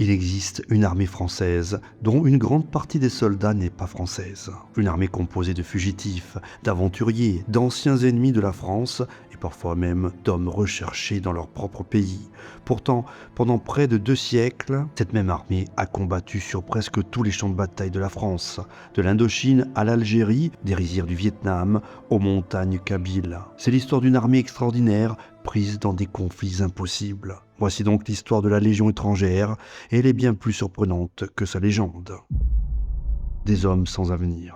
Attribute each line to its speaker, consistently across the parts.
Speaker 1: Il existe une armée française dont une grande partie des soldats n'est pas française. Une armée composée de fugitifs, d'aventuriers, d'anciens ennemis de la France et parfois même d'hommes recherchés dans leur propre pays. Pourtant, pendant près de 2 siècles, cette même armée a combattu sur presque tous les champs de bataille de la France, de l'Indochine à l'Algérie, des rizières du Vietnam aux montagnes kabyles. C'est l'histoire d'une armée extraordinaire prise dans des conflits impossibles. Voici donc l'histoire de la Légion étrangère, et elle est bien plus surprenante que sa légende. Des hommes sans avenir.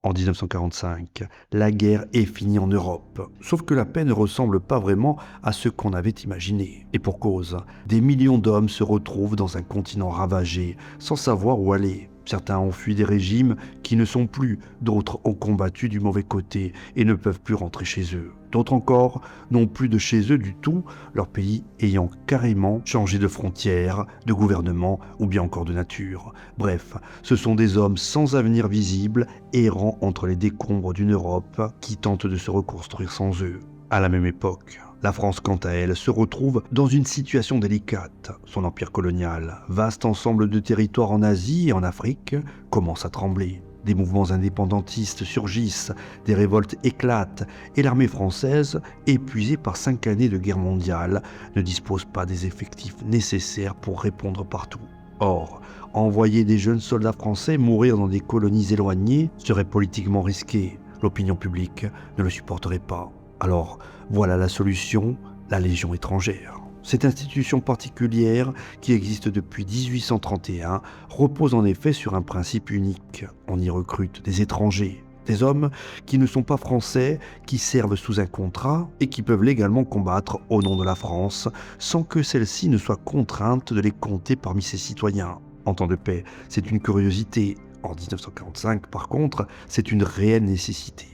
Speaker 1: En 1945, la guerre est finie en Europe. Sauf que la paix ne ressemble pas vraiment à ce qu'on avait imaginé. Et pour cause, des millions d'hommes se retrouvent dans un continent ravagé, sans savoir où aller. Certains ont fui des régimes qui ne sont plus, d'autres ont combattu du mauvais côté et ne peuvent plus rentrer chez eux. D'autres encore n'ont plus de chez eux du tout, leur pays ayant carrément changé de frontières, de gouvernement ou bien encore de nature. Bref, ce sont des hommes sans avenir visible, errant entre les décombres d'une Europe qui tente de se reconstruire sans eux. À la même époque, la France, quant à elle, se retrouve dans une situation délicate. Son empire colonial, vaste ensemble de territoires en Asie et en Afrique, commence à trembler. Des mouvements indépendantistes surgissent, des révoltes éclatent, et l'armée française, épuisée par 5 années de guerre mondiale, ne dispose pas des effectifs nécessaires pour répondre partout. Or, envoyer des jeunes soldats français mourir dans des colonies éloignées serait politiquement risqué. L'opinion publique ne le supporterait pas. Alors, voilà la solution, la Légion étrangère. Cette institution particulière, qui existe depuis 1831, repose en effet sur un principe unique. On y recrute des étrangers, des hommes qui ne sont pas français, qui servent sous un contrat et qui peuvent légalement combattre au nom de la France, sans que celle-ci ne soit contrainte de les compter parmi ses citoyens. En temps de paix, c'est une curiosité. En 1945, par contre, c'est une réelle nécessité.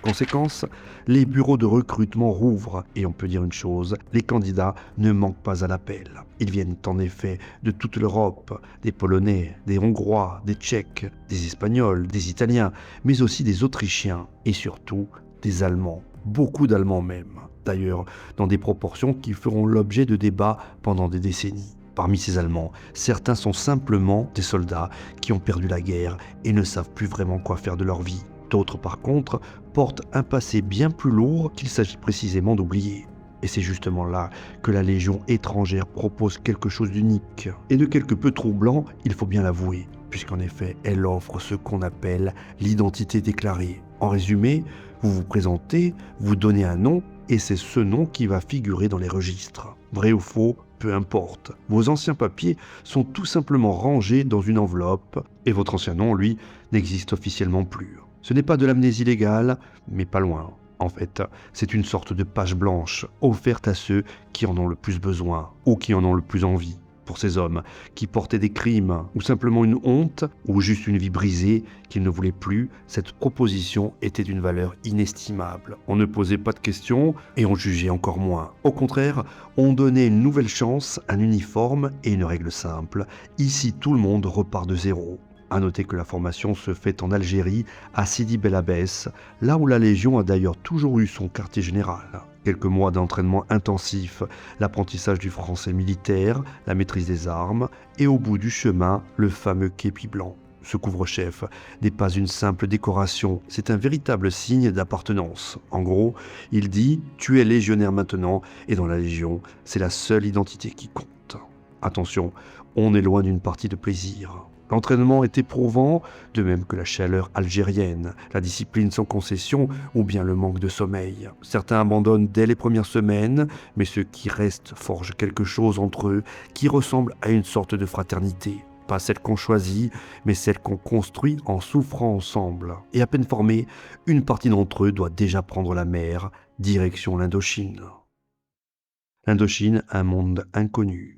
Speaker 1: Conséquence, les bureaux de recrutement rouvrent et on peut dire une chose, les candidats ne manquent pas à l'appel. Ils viennent en effet de toute l'Europe, des Polonais, des Hongrois, des Tchèques, des Espagnols, des Italiens, mais aussi des Autrichiens et surtout des Allemands, beaucoup d'Allemands même. D'ailleurs, dans des proportions qui feront l'objet de débats pendant des décennies. Parmi ces Allemands, certains sont simplement des soldats qui ont perdu la guerre et ne savent plus vraiment quoi faire de leur vie. D'autres, par contre, portent un passé bien plus lourd qu'il s'agit précisément d'oublier. Et c'est justement là que la Légion étrangère propose quelque chose d'unique et de quelque peu troublant, il faut bien l'avouer, puisqu'en effet, elle offre ce qu'on appelle l'identité déclarée. En résumé, vous vous présentez, vous donnez un nom, et c'est ce nom qui va figurer dans les registres. Vrai ou faux, peu importe. Vos anciens papiers sont tout simplement rangés dans une enveloppe, et votre ancien nom, lui, n'existe officiellement plus. Ce n'est pas de l'amnésie légale, mais pas loin. En fait, c'est une sorte de page blanche offerte à ceux qui en ont le plus besoin ou qui en ont le plus envie. Pour ces hommes qui portaient des crimes ou simplement une honte ou juste une vie brisée qu'ils ne voulaient plus, cette proposition était d'une valeur inestimable. On ne posait pas de questions et on jugeait encore moins. Au contraire, on donnait une nouvelle chance, un uniforme et une règle simple. Ici, tout le monde repart de zéro. À noter que la formation se fait en Algérie, à Sidi Bel Abbès, là où la Légion a d'ailleurs toujours eu son quartier général. Quelques mois d'entraînement intensif, l'apprentissage du français militaire, la maîtrise des armes, et au bout du chemin, le fameux képi blanc. Ce couvre-chef n'est pas une simple décoration, c'est un véritable signe d'appartenance. En gros, il dit « tu es légionnaire maintenant » et dans la Légion, c'est la seule identité qui compte. Attention, on est loin d'une partie de plaisir. L'entraînement est éprouvant, de même que la chaleur algérienne, la discipline sans concession ou bien le manque de sommeil. Certains abandonnent dès les premières semaines, mais ceux qui restent forgent quelque chose entre eux qui ressemble à une sorte de fraternité. Pas celle qu'on choisit, mais celle qu'on construit en souffrant ensemble. Et à peine formés, une partie d'entre eux doit déjà prendre la mer, direction l'Indochine. L'Indochine, un monde inconnu.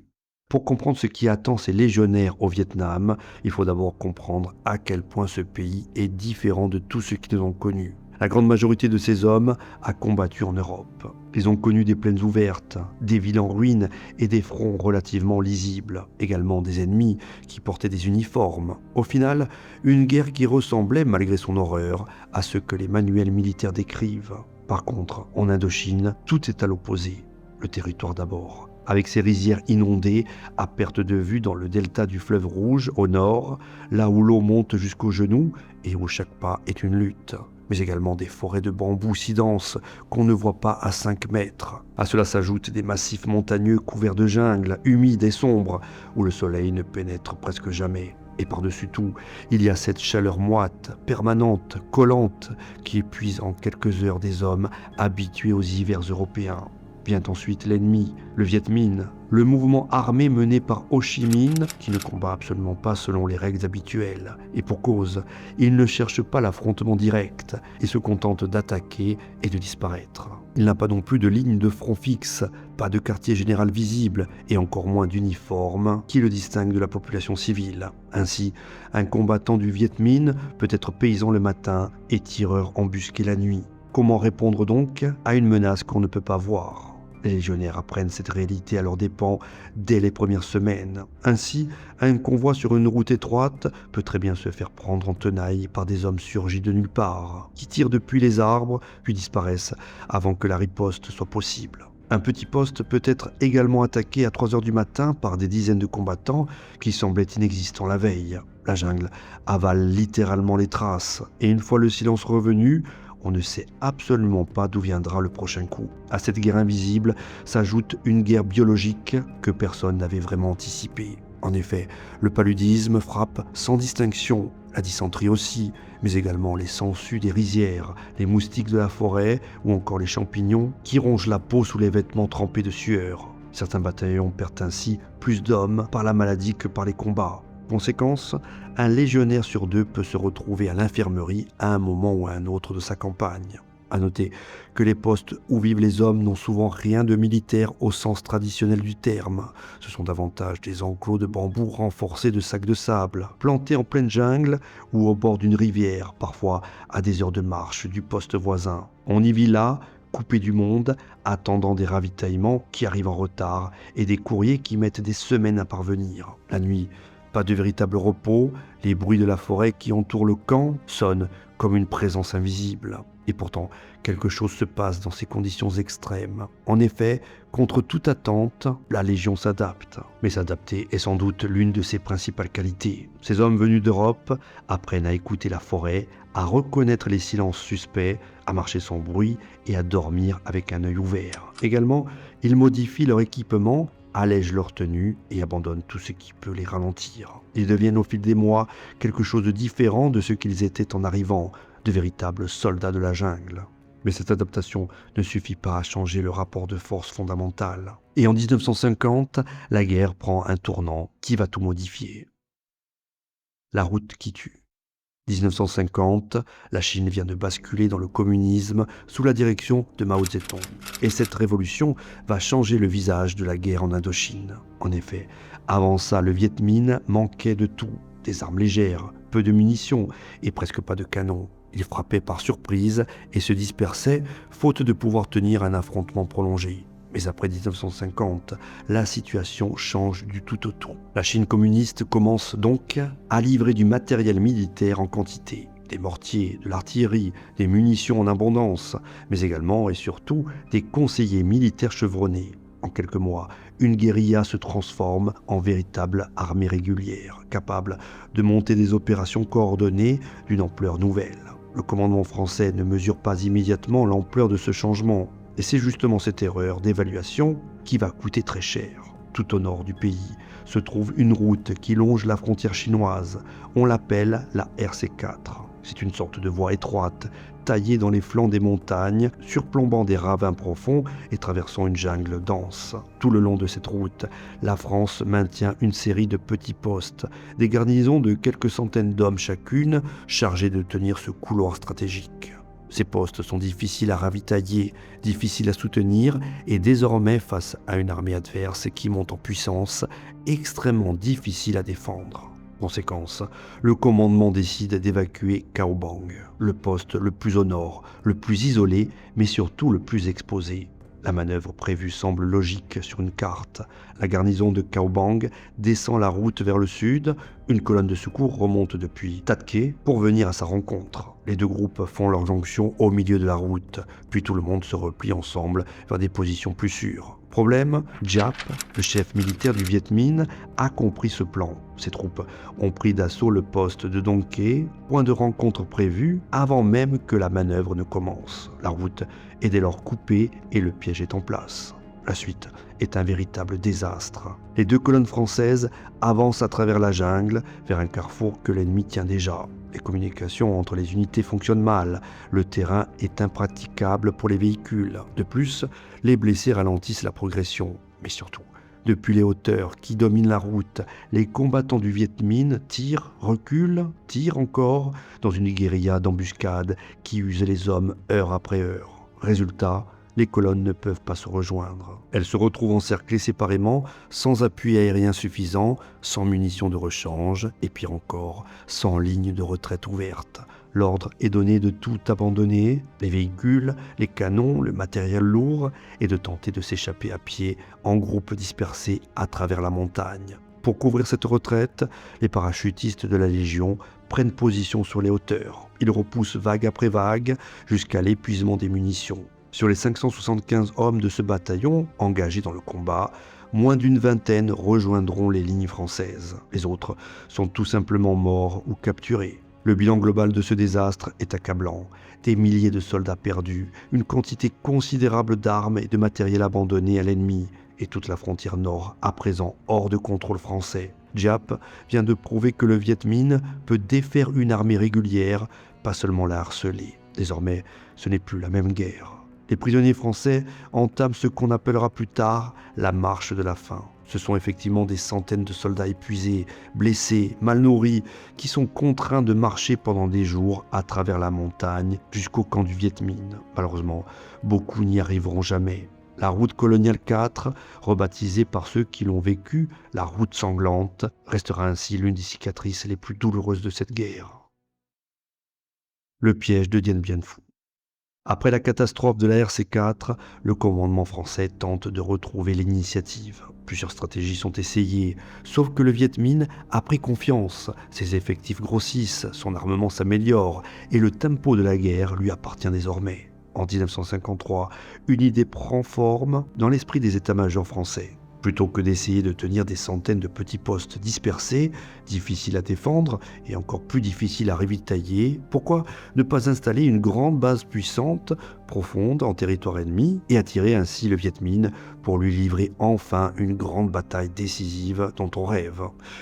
Speaker 1: Pour comprendre ce qui attend ces légionnaires au Vietnam, il faut d'abord comprendre à quel point ce pays est différent de tous ceux qui nous ont connus. La grande majorité de ces hommes a combattu en Europe. Ils ont connu des plaines ouvertes, des villes en ruine et des fronts relativement lisibles. Également des ennemis qui portaient des uniformes. Au final, une guerre qui ressemblait, malgré son horreur, à ce que les manuels militaires décrivent. Par contre, en Indochine, tout est à l'opposé. Le territoire d'abord. avec ses rizières inondées à perte de vue dans le delta du fleuve Rouge au nord, là où l'eau monte jusqu'aux genoux et où chaque pas est une lutte. Mais également des forêts de bambous si denses qu'on ne voit pas à 5 mètres. À cela s'ajoutent des massifs montagneux couverts de jungle, humides et sombres, où le soleil ne pénètre presque jamais. Et par-dessus tout, il y a cette chaleur moite, permanente, collante, qui épuise en quelques heures des hommes habitués aux hivers européens. Vient ensuite l'ennemi, le Viet Minh, le mouvement armé mené par Ho Chi Minh, qui ne combat absolument pas selon les règles habituelles. Et pour cause, il ne cherche pas l'affrontement direct et se contente d'attaquer et de disparaître. Il n'a pas non plus de ligne de front fixe, pas de quartier général visible et encore moins d'uniforme qui le distingue de la population civile. Ainsi, un combattant du Viet Minh peut être paysan le matin et tireur embusqué la nuit. Comment répondre donc à une menace qu'on ne peut pas voir ? Les légionnaires apprennent cette réalité à leurs dépens dès les premières semaines. Ainsi, un convoi sur une route étroite peut très bien se faire prendre en tenaille par des hommes surgis de nulle part, qui tirent depuis les arbres, puis disparaissent avant que la riposte soit possible. Un petit poste peut être également attaqué à 3 heures du matin par des dizaines de combattants qui semblaient inexistants la veille. La jungle avale littéralement les traces, et une fois le silence revenu, on ne sait absolument pas d'où viendra le prochain coup. À cette guerre invisible s'ajoute une guerre biologique que personne n'avait vraiment anticipée. En effet, le paludisme frappe sans distinction, la dysenterie aussi, mais également les sangsues des rizières, les moustiques de la forêt ou encore les champignons qui rongent la peau sous les vêtements trempés de sueur. Certains bataillons perdent ainsi plus d'hommes par la maladie que par les combats. Conséquence, un légionnaire sur 2 peut se retrouver à l'infirmerie à un moment ou à un autre de sa campagne. À noter que les postes où vivent les hommes n'ont souvent rien de militaire au sens traditionnel du terme. Ce sont davantage des enclos de bambou renforcés de sacs de sable, plantés en pleine jungle ou au bord d'une rivière, parfois à des heures de marche du poste voisin. On y vit là, coupé du monde, attendant des ravitaillements qui arrivent en retard et des courriers qui mettent des semaines à parvenir. La nuit, pas de véritable repos, les bruits de la forêt qui entourent le camp sonnent comme une présence invisible. Et pourtant, quelque chose se passe dans ces conditions extrêmes. En effet, contre toute attente, la Légion s'adapte. Mais s'adapter est sans doute l'une de ses principales qualités. Ces hommes venus d'Europe apprennent à écouter la forêt, à reconnaître les silences suspects, à marcher sans bruit et à dormir avec un œil ouvert. Également, ils modifient leur équipement, allègent leur tenue et abandonnent tout ce qui peut les ralentir. Ils deviennent au fil des mois quelque chose de différent de ce qu'ils étaient en arrivant, de véritables soldats de la jungle. Mais cette adaptation ne suffit pas à changer le rapport de force fondamental. Et en 1950, la guerre prend un tournant qui va tout modifier. La route qui tue. 1950, la Chine vient de basculer dans le communisme sous la direction de Mao Zedong. Et cette révolution va changer le visage de la guerre en Indochine. En effet, avant ça, le Viet Minh manquait de tout. Des armes légères, peu de munitions et presque pas de canons. Ils frappaient par surprise et se dispersaient, faute de pouvoir tenir un affrontement prolongé. Mais après 1950, la situation change du tout au tout. La Chine communiste commence donc à livrer du matériel militaire en quantité. Des mortiers, de l'artillerie, des munitions en abondance, mais également et surtout des conseillers militaires chevronnés. En quelques mois, une guérilla se transforme en véritable armée régulière, capable de monter des opérations coordonnées d'une ampleur nouvelle. Le commandement français ne mesure pas immédiatement l'ampleur de ce changement. Et c'est justement cette erreur d'évaluation qui va coûter très cher. Tout au nord du pays se trouve une route qui longe la frontière chinoise. On l'appelle la RC4. C'est une sorte de voie étroite, taillée dans les flancs des montagnes, surplombant des ravins profonds et traversant une jungle dense. Tout le long de cette route, la France maintient une série de petits postes, des garnisons de quelques centaines d'hommes chacune, chargés de tenir ce couloir stratégique. Ces postes sont difficiles à ravitailler, difficiles à soutenir et désormais face à une armée adverse qui monte en puissance, extrêmement difficile à défendre. Conséquence, le commandement décide d'évacuer Cao Bang, le poste le plus au nord, le plus isolé mais surtout le plus exposé. La manœuvre prévue semble logique sur une carte. La garnison de Caubang descend la route vers le sud. Une colonne de secours remonte depuis Tatke pour venir à sa rencontre. Les deux groupes font leur jonction au milieu de la route, puis tout le monde se replie ensemble vers des positions plus sûres. Problème, Giap, le chef militaire du Viet Minh, a compris ce plan. Ses troupes ont pris d'assaut le poste de Dong Ke, point de rencontre prévu avant même que la manœuvre ne commence. La route est dès lors coupée et le piège est en place. La suite est un véritable désastre. Les deux colonnes françaises avancent à travers la jungle vers un carrefour que l'ennemi tient déjà. Les communications entre les unités fonctionnent mal. Le terrain est impraticable pour les véhicules. De plus, les blessés ralentissent la progression. Mais surtout, depuis les hauteurs qui dominent la route, les combattants du Viet Minh tirent, reculent, tirent encore dans une guérilla d'embuscade qui use les hommes heure après heure. Résultat, les colonnes ne peuvent pas se rejoindre. Elles se retrouvent encerclées séparément, sans appui aérien suffisant, sans munitions de rechange, et pire encore, sans ligne de retraite ouverte. L'ordre est donné de tout abandonner, les véhicules, les canons, le matériel lourd, et de tenter de s'échapper à pied en groupes dispersés à travers la montagne. Pour couvrir cette retraite, les parachutistes de la Légion prennent position sur les hauteurs. Ils repoussent vague après vague jusqu'à l'épuisement des munitions. Sur les 575 hommes de ce bataillon engagés dans le combat, moins d'une vingtaine rejoindront les lignes françaises. Les autres sont tout simplement morts ou capturés. Le bilan global de ce désastre est accablant. Des milliers de soldats perdus, une quantité considérable d'armes et de matériel abandonné à l'ennemi, et toute la frontière nord à présent hors de contrôle français. Giap vient de prouver que le Viet Minh peut défaire une armée régulière, pas seulement la harceler. Désormais, ce n'est plus la même guerre. Les prisonniers français entament ce qu'on appellera plus tard la marche de la faim. Ce sont effectivement des centaines de soldats épuisés, blessés, mal nourris, qui sont contraints de marcher pendant des jours à travers la montagne jusqu'au camp du Viet Minh. Malheureusement, beaucoup n'y arriveront jamais. La route coloniale 4, rebaptisée par ceux qui l'ont vécue la route sanglante, restera ainsi l'une des cicatrices les plus douloureuses de cette guerre. Le piège de Dien Bien Phu. Après la catastrophe de la RC4, le commandement français tente de retrouver l'initiative. Plusieurs stratégies sont essayées, sauf que le Viet Minh a pris confiance. Ses effectifs grossissent, son armement s'améliore et le tempo de la guerre lui appartient désormais. En 1953, une idée prend forme dans l'esprit des états-majors français. Plutôt que d'essayer de tenir des centaines de petits postes dispersés, difficiles à défendre et encore plus difficiles à ravitailler, pourquoi ne pas installer une grande base puissante, profonde, en territoire ennemi, et attirer ainsi le Viet Minh pour lui livrer enfin une grande bataille décisive dont on rêve.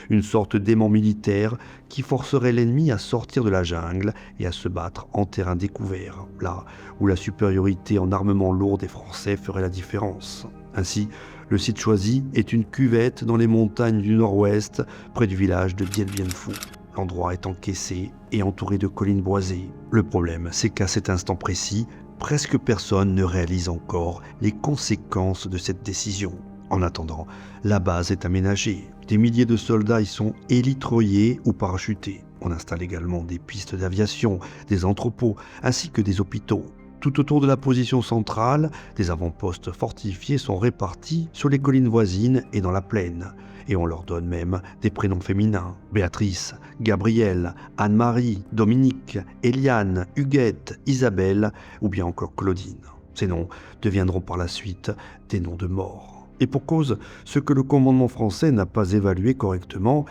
Speaker 1: Une sorte d'aimant militaire qui forcerait l'ennemi à sortir de la jungle et à se battre en terrain découvert, là où la supériorité en armement lourd des Français ferait la différence. Ainsi, le site choisi est une cuvette dans les montagnes du nord-ouest, près du village de Dien Bien Phu. L'endroit est encaissé et entouré de collines boisées. Le problème, c'est qu'à cet instant précis, presque personne ne réalise encore les conséquences de cette décision. En attendant, la base est aménagée. Des milliers de soldats y sont élitreillés ou parachutés. On installe également des pistes d'aviation, des entrepôts, ainsi que des hôpitaux. Tout autour de la position centrale, des avant-postes fortifiés sont répartis sur les collines voisines et dans la plaine. Et on leur donne même des prénoms féminins. Béatrice, Gabrielle, Anne-Marie, Dominique, Eliane, Huguette, Isabelle ou bien encore Claudine. Ces noms deviendront par la suite des noms de mort. Et pour cause, ce que le commandement français n'a pas évalué correctement,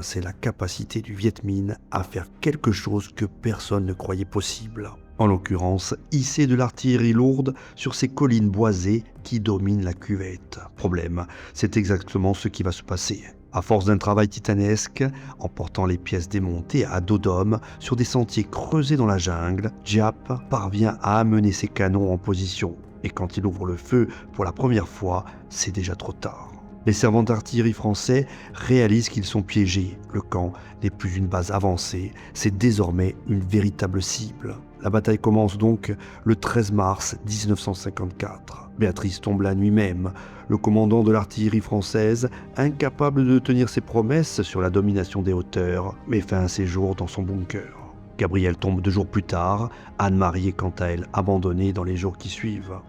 Speaker 1: c'est la capacité du Viet Minh à faire quelque chose que personne ne croyait possible. En l'occurrence, hisser de l'artillerie lourde sur ces collines boisées qui dominent la cuvette. Problème, c'est exactement ce qui va se passer. À force d'un travail titanesque, en portant les pièces démontées à dos d'homme sur des sentiers creusés dans la jungle, Giap parvient à amener ses canons en position. Et quand il ouvre le feu pour la première fois, c'est déjà trop tard. Les servants d'artillerie français réalisent qu'ils sont piégés. Le camp n'est plus une base avancée, c'est désormais une véritable cible. La bataille commence donc le 13 mars 1954. Béatrice tombe la nuit même. Le commandant de l'artillerie française, incapable de tenir ses promesses sur la domination des hauteurs, met fin à ses jours dans son bunker. Gabrielle tombe 2 jours plus tard. Anne-Marie est quant à elle abandonnée dans les jours qui suivent.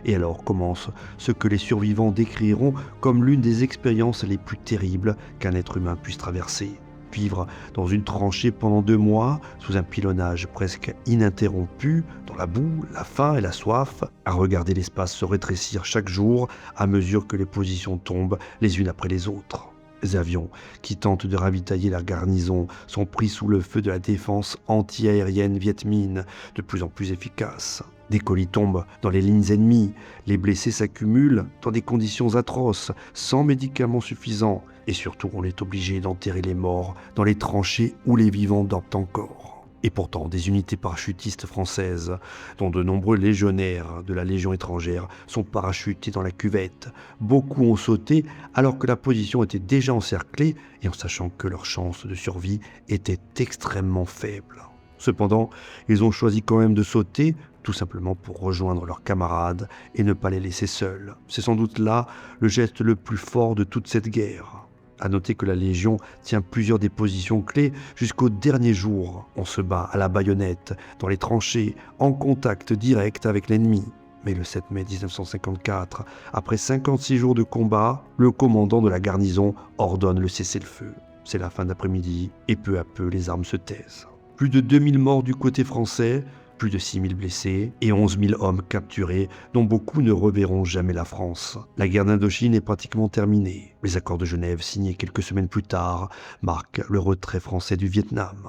Speaker 1: Et alors commence ce que les survivants décriront comme l'une des expériences les plus terribles qu'un être humain puisse traverser. Vivre dans une tranchée pendant 2 mois, sous un pilonnage presque ininterrompu, dans la boue, la faim et la soif, à regarder l'espace se rétrécir chaque jour à mesure que les positions tombent les unes après les autres. Les avions qui tentent de ravitailler la garnison sont pris sous le feu de la défense anti-aérienne Viet Minh, de plus en plus efficace. Des colis tombent dans les lignes ennemies, les blessés s'accumulent dans des conditions atroces, sans médicaments suffisants, et surtout on est obligé d'enterrer les morts dans les tranchées où les vivants dorment encore. Et pourtant, des unités parachutistes françaises, dont de nombreux légionnaires de la Légion étrangère, sont parachutés dans la cuvette. Beaucoup ont sauté alors que la position était déjà encerclée et en sachant que leurs chances de survie étaient extrêmement faibles. Cependant, ils ont choisi quand même de sauter, tout simplement pour rejoindre leurs camarades et ne pas les laisser seuls. C'est sans doute là le geste le plus fort de toute cette guerre. À noter que la Légion tient plusieurs des positions clés jusqu'au dernier jour. On se bat à la baïonnette, dans les tranchées, en contact direct avec l'ennemi. Mais le 7 mai 1954, après 56 jours de combat, le commandant de la garnison ordonne le cessez-le-feu. C'est la fin d'après-midi et peu à peu les armes se taisent. Plus de 2000 morts du côté français, plus de 6000 blessés et 11 000 hommes capturés, dont beaucoup ne reverront jamais la France. La guerre d'Indochine est pratiquement terminée. Les accords de Genève, signés quelques semaines plus tard, marquent le retrait français du Vietnam.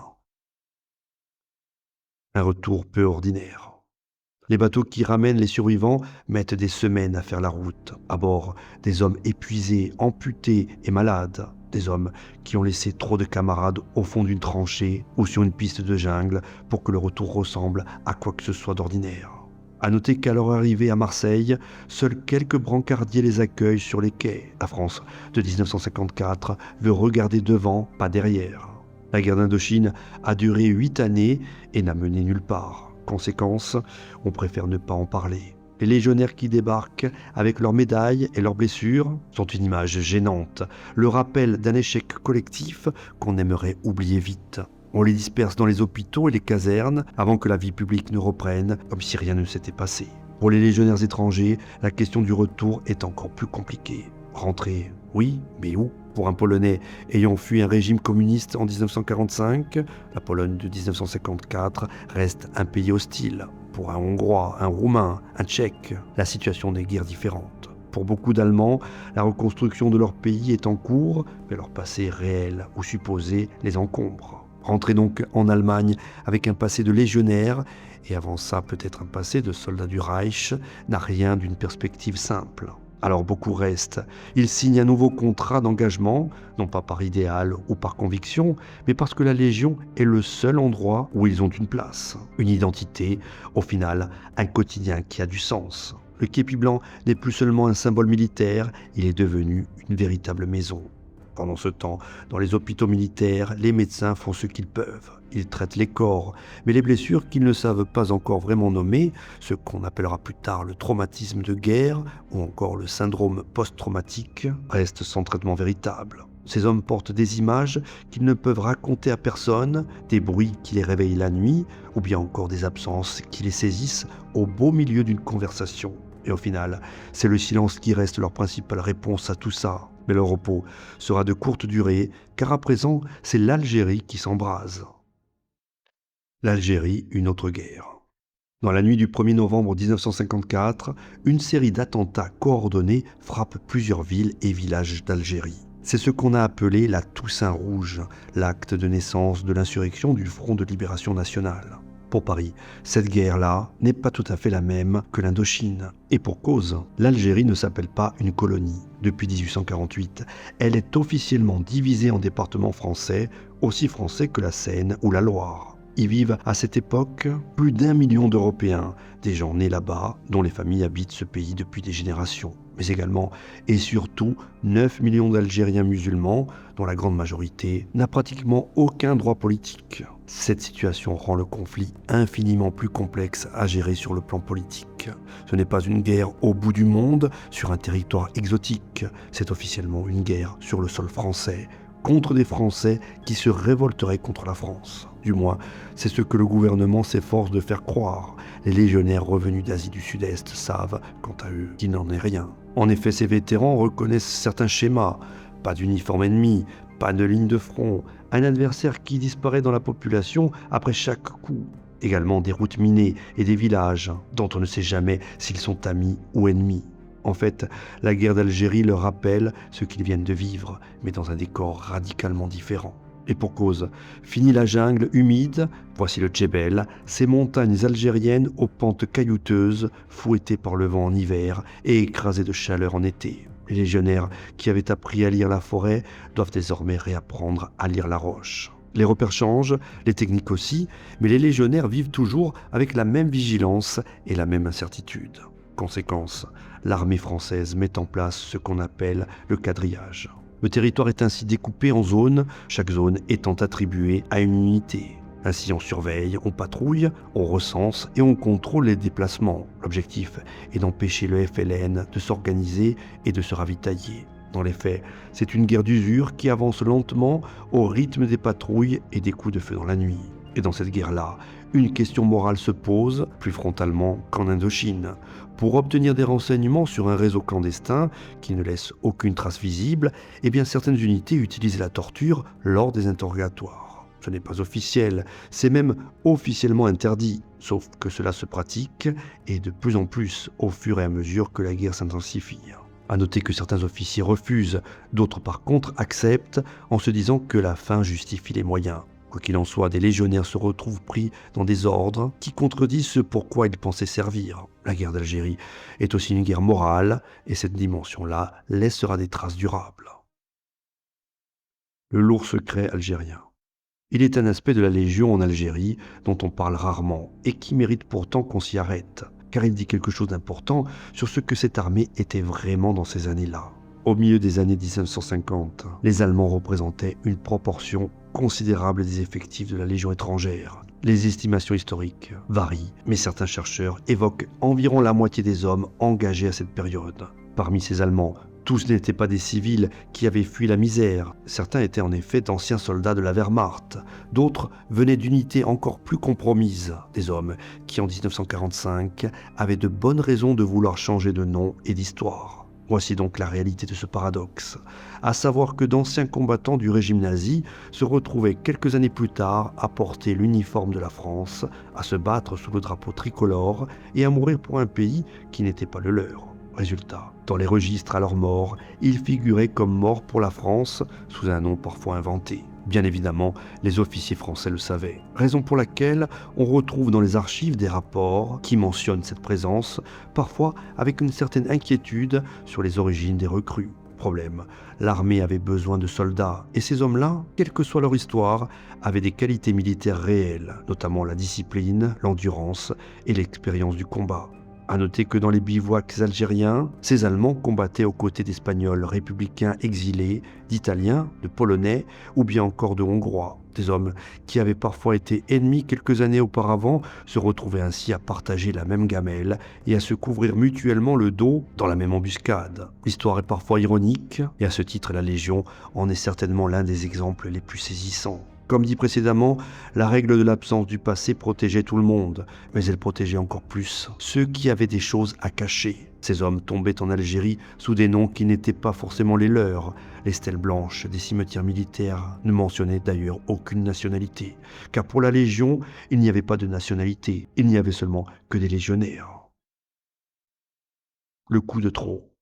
Speaker 1: Un retour peu ordinaire. Les bateaux qui ramènent les survivants mettent des semaines à faire la route. À bord, des hommes épuisés, amputés et malades. Des hommes qui ont laissé trop de camarades au fond d'une tranchée ou sur une piste de jungle pour que le retour ressemble à quoi que ce soit d'ordinaire. À noter qu'à leur arrivée à Marseille, seuls quelques brancardiers les accueillent sur les quais. La France de 1954 veut regarder devant, pas derrière. La guerre d'Indochine a duré 8 années et n'a mené nulle part. Conséquence, on préfère ne pas en parler. Les légionnaires qui débarquent avec leurs médailles et leurs blessures sont une image gênante, le rappel d'un échec collectif qu'on aimerait oublier vite. On les disperse dans les hôpitaux et les casernes avant que la vie publique ne reprenne, comme si rien ne s'était passé. Pour les légionnaires étrangers, la question du retour est encore plus compliquée. Rentrer, oui, mais où ? Pour un Polonais ayant fui un régime communiste en 1945, la Pologne de 1954 reste un pays hostile. Pour un Hongrois, un Roumain, un Tchèque, la situation n'est guère différente. Pour beaucoup d'Allemands, la reconstruction de leur pays est en cours, mais leur passé réel ou supposé les encombre. Rentrer donc en Allemagne avec un passé de légionnaire, et avant ça peut-être un passé de soldat du Reich, n'a rien d'une perspective simple. Alors beaucoup restent. Ils signent un nouveau contrat d'engagement, non pas par idéal ou par conviction, mais parce que la Légion est le seul endroit où ils ont une place, une identité, au final un quotidien qui a du sens. Le képi blanc n'est plus seulement un symbole militaire, il est devenu une véritable maison. Pendant ce temps, dans les hôpitaux militaires, les médecins font ce qu'ils peuvent. Ils traitent les corps, mais les blessures qu'ils ne savent pas encore vraiment nommer, ce qu'on appellera plus tard le traumatisme de guerre ou encore le syndrome post-traumatique, restent sans traitement véritable. Ces hommes portent des images qu'ils ne peuvent raconter à personne, des bruits qui les réveillent la nuit, ou bien encore des absences qui les saisissent au beau milieu d'une conversation. Et au final, c'est le silence qui reste leur principale réponse à tout ça. Mais leur repos sera de courte durée, car à présent, c'est l'Algérie qui s'embrase. L'Algérie, une autre guerre. Dans la nuit du 1er novembre 1954, une série d'attentats coordonnés frappe plusieurs villes et villages d'Algérie. C'est ce qu'on a appelé la Toussaint Rouge, l'acte de naissance de l'insurrection du Front de Libération Nationale. Pour Paris, cette guerre-là n'est pas tout à fait la même que l'Indochine. Et pour cause, l'Algérie ne s'appelle pas une colonie. Depuis 1848, elle est officiellement divisée en départements français, aussi français que la Seine ou la Loire. Y vivent à cette époque plus d'1 million d'Européens, des gens nés là-bas, dont les familles habitent ce pays depuis des générations. Mais également et surtout 9 millions d'Algériens musulmans, dont la grande majorité n'a pratiquement aucun droit politique. Cette situation rend le conflit infiniment plus complexe à gérer sur le plan politique. Ce n'est pas une guerre au bout du monde, sur un territoire exotique. C'est officiellement une guerre sur le sol français, contre des Français qui se révolteraient contre la France. Du moins, c'est ce que le gouvernement s'efforce de faire croire. Les légionnaires revenus d'Asie du Sud-Est savent, quant à eux, qu'il n'en est rien. En effet, ces vétérans reconnaissent certains schémas. Pas d'uniforme ennemi, pas de ligne de front, un adversaire qui disparaît dans la population après chaque coup. Également des routes minées et des villages dont on ne sait jamais s'ils sont amis ou ennemis. En fait, la guerre d'Algérie leur rappelle ce qu'ils viennent de vivre, mais dans un décor radicalement différent. Et pour cause, fini la jungle humide, voici le Djebel, ces montagnes algériennes aux pentes caillouteuses, fouettées par le vent en hiver et écrasées de chaleur en été. Les légionnaires qui avaient appris à lire la forêt doivent désormais réapprendre à lire la roche. Les repères changent, les techniques aussi, mais les légionnaires vivent toujours avec la même vigilance et la même incertitude. Conséquence, l'armée française met en place ce qu'on appelle le quadrillage. Le territoire est ainsi découpé en zones, chaque zone étant attribuée à une unité. Ainsi on surveille, on patrouille, on recense et on contrôle les déplacements. L'objectif est d'empêcher le FLN de s'organiser et de se ravitailler. Dans les faits, c'est une guerre d'usure qui avance lentement au rythme des patrouilles et des coups de feu dans la nuit. Et dans cette guerre-là, une question morale se pose, plus frontalement qu'en Indochine. Pour obtenir des renseignements sur un réseau clandestin qui ne laisse aucune trace visible, eh bien certaines unités utilisent la torture lors des interrogatoires. Ce n'est pas officiel, c'est même officiellement interdit, sauf que cela se pratique et de plus en plus au fur et à mesure que la guerre s'intensifie. À noter que certains officiers refusent, d'autres par contre acceptent en se disant que la fin justifie les moyens. Quoi qu'il en soit, des légionnaires se retrouvent pris dans des ordres qui contredisent ce pourquoi ils pensaient servir. La guerre d'Algérie est aussi une guerre morale, et cette dimension-là laissera des traces durables. Le lourd secret algérien. Il est un aspect de la Légion en Algérie dont on parle rarement et qui mérite pourtant qu'on s'y arrête, car il dit quelque chose d'important sur ce que cette armée était vraiment dans ces années-là. Au milieu des années 1950, les Allemands représentaient une proportion considérable des effectifs de la Légion étrangère. Les estimations historiques varient, mais certains chercheurs évoquent environ la moitié des hommes engagés à cette période. Parmi ces Allemands, tous n'étaient pas des civils qui avaient fui la misère. Certains étaient en effet d'anciens soldats de la Wehrmacht. D'autres venaient d'unités encore plus compromises, des hommes qui en 1945 avaient de bonnes raisons de vouloir changer de nom et d'histoire. Voici donc la réalité de ce paradoxe, à savoir que d'anciens combattants du régime nazi se retrouvaient quelques années plus tard à porter l'uniforme de la France, à se battre sous le drapeau tricolore et à mourir pour un pays qui n'était pas le leur. Résultat, dans les registres à leur mort, ils figuraient comme morts pour la France, sous un nom parfois inventé. Bien évidemment, les officiers français le savaient. Raison pour laquelle on retrouve dans les archives des rapports qui mentionnent cette présence, parfois avec une certaine inquiétude sur les origines des recrues. Problème, l'armée avait besoin de soldats, et ces hommes-là, quelle que soit leur histoire, avaient des qualités militaires réelles, notamment la discipline, l'endurance et l'expérience du combat. À noter que dans les bivouacs algériens, ces Allemands combattaient aux côtés d'Espagnols républicains exilés, d'Italiens, de Polonais ou bien encore de Hongrois. Des hommes qui avaient parfois été ennemis quelques années auparavant se retrouvaient ainsi à partager la même gamelle et à se couvrir mutuellement le dos dans la même embuscade. L'histoire est parfois ironique et à ce titre la Légion en est certainement l'un des exemples les plus saisissants. Comme dit précédemment, la règle de l'absence du passé protégeait tout le monde, mais elle protégeait encore plus ceux qui avaient des choses à cacher. Ces hommes tombaient en Algérie sous des noms qui n'étaient pas forcément les leurs. Les stèles blanches des cimetières militaires ne mentionnaient d'ailleurs aucune nationalité, car pour la Légion, il n'y avait pas de nationalité, il n'y avait seulement que des légionnaires. Le coup de trop.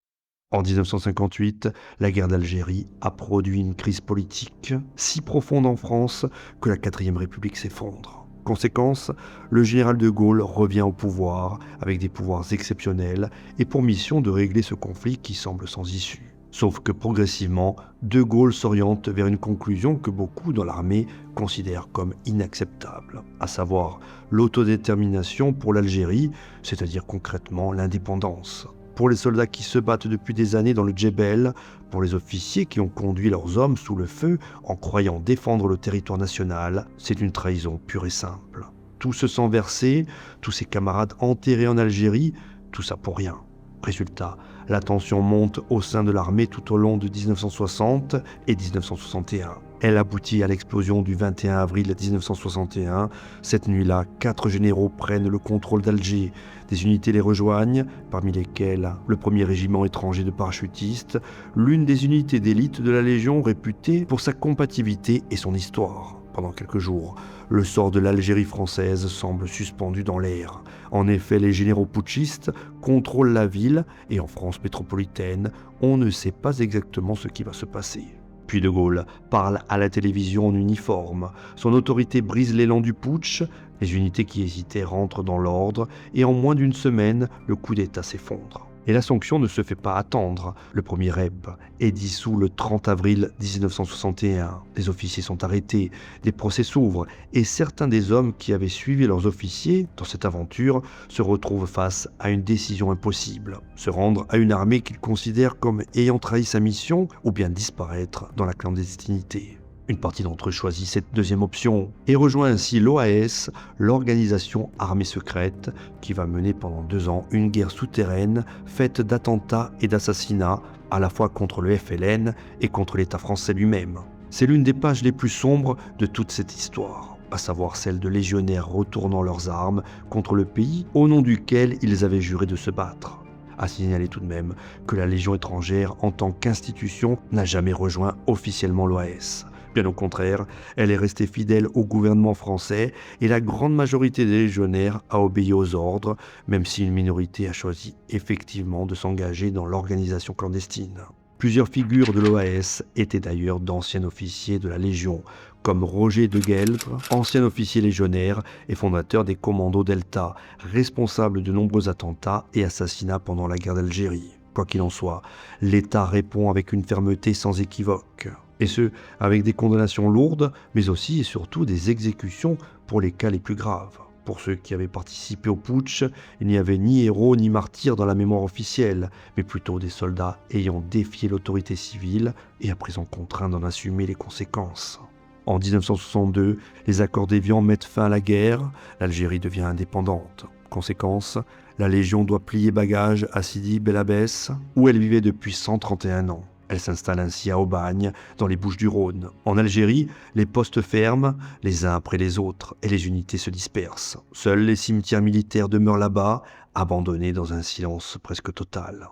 Speaker 1: En 1958, la guerre d'Algérie a produit une crise politique si profonde en France que la 4e République s'effondre. Conséquence, le général de Gaulle revient au pouvoir avec des pouvoirs exceptionnels et pour mission de régler ce conflit qui semble sans issue. Sauf que progressivement, de Gaulle s'oriente vers une conclusion que beaucoup dans l'armée considèrent comme inacceptable, à savoir l'autodétermination pour l'Algérie, c'est-à-dire concrètement l'indépendance. Pour les soldats qui se battent depuis des années dans le Djebel, pour les officiers qui ont conduit leurs hommes sous le feu en croyant défendre le territoire national, c'est une trahison pure et simple. Tout ce sang versé, tous ces camarades enterrés en Algérie, tout ça pour rien. Résultat, la tension monte au sein de l'armée tout au long de 1960 et 1961. Elle aboutit à l'explosion du 21 avril 1961. Cette nuit-là, 4 généraux prennent le contrôle d'Alger. Des unités les rejoignent, parmi lesquelles le 1er régiment étranger de parachutistes, l'une des unités d'élite de la Légion réputée pour sa combativité et son histoire. Pendant quelques jours, le sort de l'Algérie française semble suspendu dans l'air. En effet, les généraux putschistes contrôlent la ville et en France métropolitaine, on ne sait pas exactement ce qui va se passer. Puis de Gaulle parle à la télévision en uniforme. Son autorité brise l'élan du putsch, les unités qui hésitaient rentrent dans l'ordre et en moins d'une semaine, le coup d'État s'effondre. Et la sanction ne se fait pas attendre. Le premier REB est dissous le 30 avril 1961. Les officiers sont arrêtés, des procès s'ouvrent et certains des hommes qui avaient suivi leurs officiers dans cette aventure se retrouvent face à une décision impossible. Se rendre à une armée qu'ils considèrent comme ayant trahi sa mission ou bien disparaître dans la clandestinité. Une partie d'entre eux choisit cette deuxième option et rejoint ainsi l'OAS, l'organisation armée secrète, qui va mener pendant 2 ans une guerre souterraine faite d'attentats et d'assassinats, à la fois contre le FLN et contre l'État français lui-même. C'est l'une des pages les plus sombres de toute cette histoire, à savoir celle de légionnaires retournant leurs armes contre le pays au nom duquel ils avaient juré de se battre. À signaler tout de même que la Légion étrangère, en tant qu'institution, n'a jamais rejoint officiellement l'OAS. Bien au contraire, elle est restée fidèle au gouvernement français et la grande majorité des légionnaires a obéi aux ordres, même si une minorité a choisi effectivement de s'engager dans l'organisation clandestine. Plusieurs figures de l'OAS étaient d'ailleurs d'anciens officiers de la Légion, comme Roger de Gueldre, ancien officier légionnaire et fondateur des commandos Delta, responsable de nombreux attentats et assassinats pendant la guerre d'Algérie. Quoi qu'il en soit, l'État répond avec une fermeté sans équivoque. Et ce, avec des condamnations lourdes, mais aussi et surtout des exécutions pour les cas les plus graves. Pour ceux qui avaient participé au putsch, il n'y avait ni héros ni martyrs dans la mémoire officielle, mais plutôt des soldats ayant défié l'autorité civile et à présent contraints d'en assumer les conséquences. En 1962, les accords d'Évian mettent fin à la guerre, l'Algérie devient indépendante. Conséquence, la Légion doit plier bagages à Sidi Bel Abbès, où elle vivait depuis 131 ans. Elle s'installe ainsi à Aubagne, dans les Bouches-du-Rhône. En Algérie, les postes ferment, les uns après les autres, et les unités se dispersent. Seuls les cimetières militaires demeurent là-bas, abandonnés dans un silence presque total.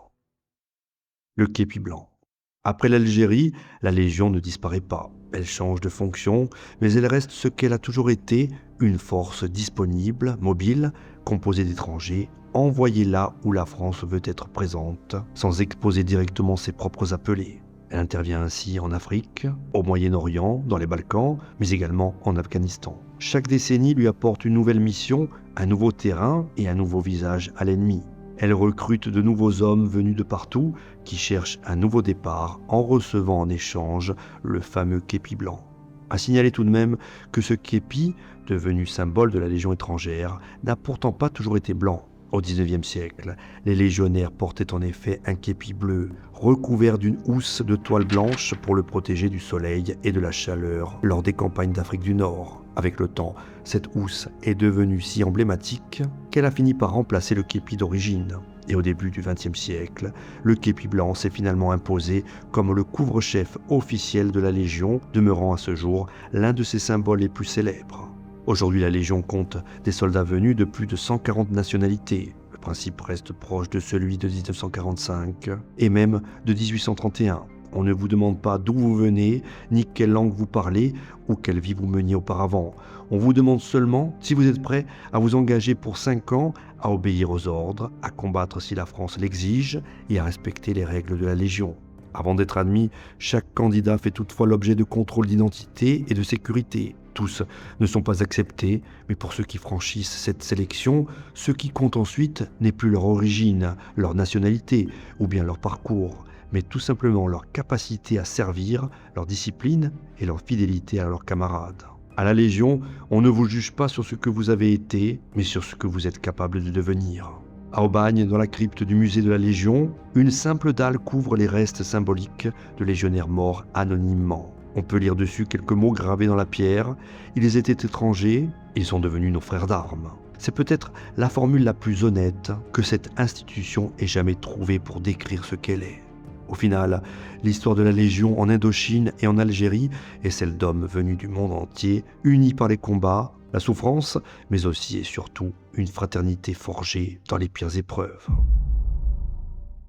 Speaker 1: Le képi blanc. Après l'Algérie, la Légion ne disparaît pas. Elle change de fonction, mais elle reste ce qu'elle a toujours été, une force disponible, mobile, composée d'étrangers, envoyée là où la France veut être présente, sans exposer directement ses propres appelés. Elle intervient ainsi en Afrique, au Moyen-Orient, dans les Balkans, mais également en Afghanistan. Chaque décennie lui apporte une nouvelle mission, un nouveau terrain et un nouveau visage à l'ennemi. Elle recrute de nouveaux hommes venus de partout qui cherchent un nouveau départ en recevant en échange le fameux képi blanc. À signaler tout de même que ce képi, devenu symbole de la Légion étrangère, n'a pourtant pas toujours été blanc. Au XIXe siècle, les légionnaires portaient en effet un képi bleu, recouvert d'une housse de toile blanche pour le protéger du soleil et de la chaleur lors des campagnes d'Afrique du Nord. Avec le temps, cette housse est devenue si emblématique qu'elle a fini par remplacer le képi d'origine. Et au début du XXe siècle, le képi blanc s'est finalement imposé comme le couvre-chef officiel de la Légion, demeurant à ce jour l'un de ses symboles les plus célèbres. Aujourd'hui, la Légion compte des soldats venus de plus de 140 nationalités. Le principe reste proche de celui de 1945 et même de 1831. On ne vous demande pas d'où vous venez, ni quelle langue vous parlez ou quelle vie vous meniez auparavant. On vous demande seulement si vous êtes prêt à vous engager pour 5 ans, à obéir aux ordres, à combattre si la France l'exige et à respecter les règles de la Légion. Avant d'être admis, chaque candidat fait toutefois l'objet de contrôles d'identité et de sécurité. Tous ne sont pas acceptés, mais pour ceux qui franchissent cette sélection, ce qui compte ensuite n'est plus leur origine, leur nationalité ou bien leur parcours, mais tout simplement leur capacité à servir, leur discipline et leur fidélité à leurs camarades. À la Légion, on ne vous juge pas sur ce que vous avez été, mais sur ce que vous êtes capable de devenir. À Aubagne, dans la crypte du musée de la Légion, une simple dalle couvre les restes symboliques de légionnaires morts anonymement. On peut lire dessus quelques mots gravés dans la pierre. Ils étaient étrangers, ils sont devenus nos frères d'armes. C'est peut-être la formule la plus honnête que cette institution ait jamais trouvée pour décrire ce qu'elle est. Au final, l'histoire de la Légion en Indochine et en Algérie est celle d'hommes venus du monde entier, unis par les combats, la souffrance, mais aussi et surtout une fraternité forgée dans les pires épreuves.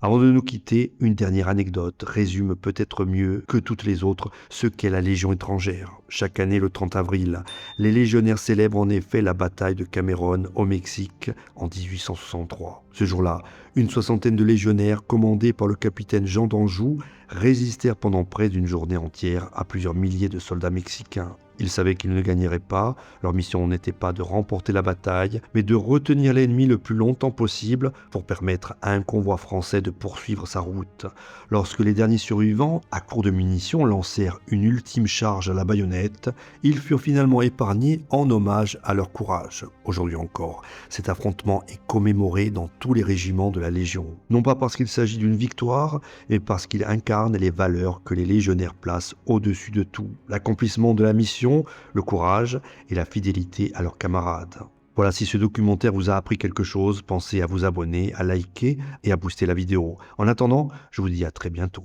Speaker 1: Avant de nous quitter, une dernière anecdote résume peut-être mieux que toutes les autres ce qu'est la Légion étrangère. Chaque année, le 30 avril, les légionnaires célèbrent en effet la bataille de Cameron au Mexique en 1863. Ce jour-là, une soixantaine de légionnaires, commandés par le capitaine Jean d'Anjou, résistèrent pendant près d'une journée entière à plusieurs milliers de soldats mexicains. Ils savaient qu'ils ne gagneraient pas, leur mission n'était pas de remporter la bataille, mais de retenir l'ennemi le plus longtemps possible pour permettre à un convoi français de poursuivre sa route. Lorsque les derniers survivants, à court de munitions, lancèrent une ultime charge à la baïonnette, ils furent finalement épargnés en hommage à leur courage. Aujourd'hui encore, cet affrontement est commémoré dans tous les régiments de la Légion. Non pas parce qu'il s'agit d'une victoire, mais parce qu'il incarne les valeurs que les légionnaires placent au-dessus de tout. L'accomplissement de la mission, le courage et la fidélité à leurs camarades. Voilà, si ce documentaire vous a appris quelque chose, pensez à vous abonner, à liker et à booster la vidéo. En attendant, je vous dis à très bientôt.